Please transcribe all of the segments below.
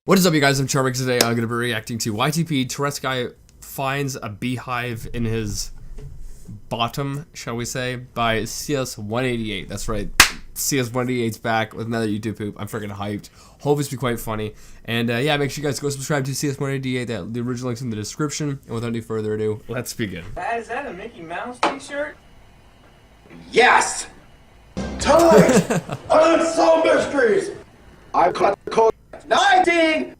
What is up, you guys? I'm Charmx. Today I'm going to be reacting to YTP. Tourette's guy finds a beehive in his bottom, shall we say, by CS188. That's right, CS188's back with another YouTube poop. I'm freaking hyped. Hope it's be quite funny. And yeah, make sure you guys go subscribe to CS188. The original link's in the description. And without any further ado, let's begin. Is that a Mickey Mouse t-shirt? Yes! Toys! Unsolved mysteries! I caught the code 19!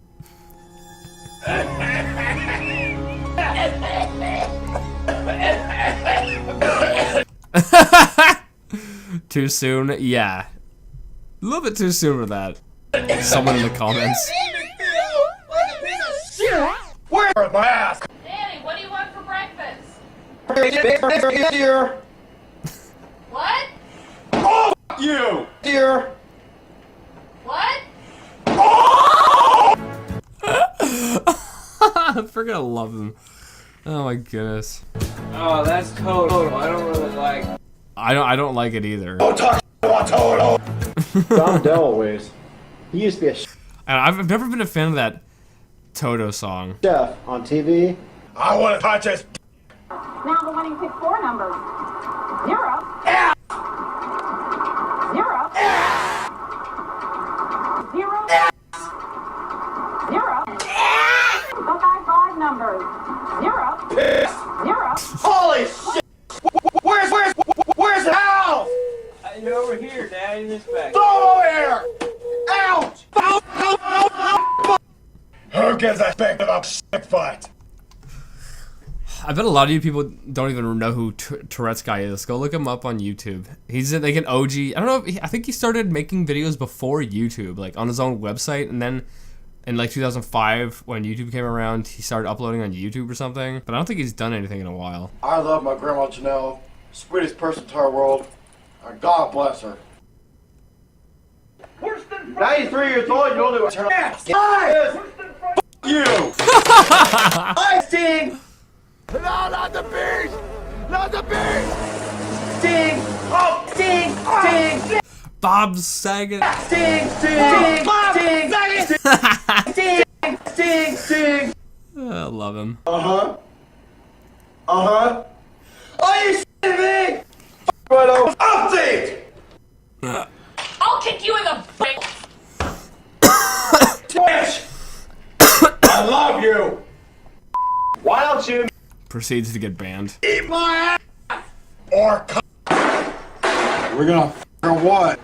Too soon? Yeah. A little bit too soon for that. Someone in the comments. Where's my ass? Danny, what do you want for breakfast? Dear. What? Oh, you! Dear. What? I freaking love him. Oh my goodness. Oh, that's total. I don't really like. I don't like it either. Don't talk about Toto. Dom DeLuise. He used to be a I've never been a fan of that Toto song. chef on TV. I want to touch his. Now the winning pick four numbers. 0. 0. 0. 0. The five numbers. 0. 0. Holy shit! Where's the house? You're over here, Dad. In this back. Go over here! Ouch! Who gives a big of a shit fight? I bet a lot of you people don't even know who Tourette's guy is. Go look him up on YouTube. He's like an OG. I don't know. I think he started making videos before YouTube, like on his own website, and then in like 2005 when YouTube came around, he started uploading on YouTube or something. But I don't think he's done anything in a while. I love my grandma Janelle, sweetest person in our world. God bless her. 93 years old, you only want to turn ass. You! I sting! No, not the bees! Not the bees! Sting! Oh, sting! Sting! Bob Saget. Sting! Sting! Sting! Sting! Sting! Sting! Sting! I love him. Uh-huh. Uh-huh. Are you shitting me? Update! I'll kick you in the butt. Twitch! I love you! Why don't you Proceeds to get banned. eat my ass? Or we're gonna or what?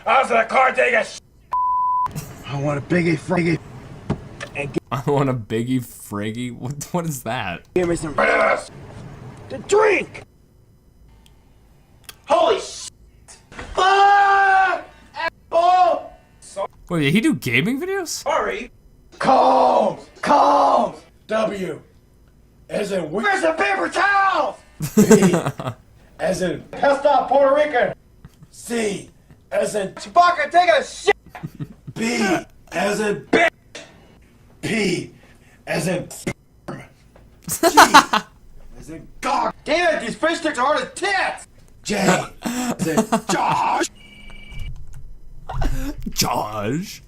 How's the car take a I want a biggie friggy. I want a biggie fraggy. What is that? Give me some ass to drink! Holy shit! Ah! Apple! Wait, did he do gaming videos? Sorry. Combs! Combs! W. As in, where's the paper towels? B. As in, pissed off Puerto Rican. C. As in, Chewbacca taking a shit. B. As in, bitch. P. As in, sperm. G. As in, God damn it, these fish sticks are hard as tits. J. As in, Josh. Josh.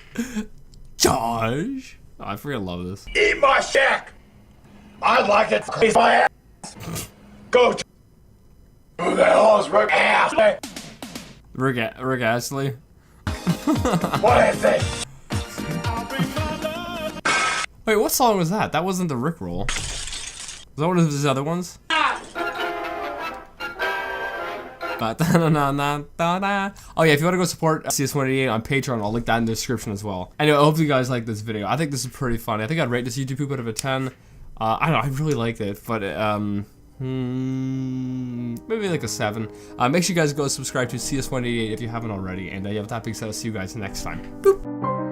Josh. Oh, I freaking love this. Eat my shack! I'd like to taste my ass! Go to who the hell is Rick Astley? Rick Astley. What is this? Wait, what song was that? That wasn't the Rickroll. Was that one of his other ones? Oh yeah, if you want to go support CS188 on Patreon, I'll link that in the description as well. Anyway, I hope you guys like this video. I think this is pretty funny. I think I'd rate this YouTube poop out of a 10. I don't know, I really liked it, but maybe like a 7. Make sure you guys go subscribe to CS188 if you haven't already, and yeah, with that being said, I'll see you guys next time. Boop.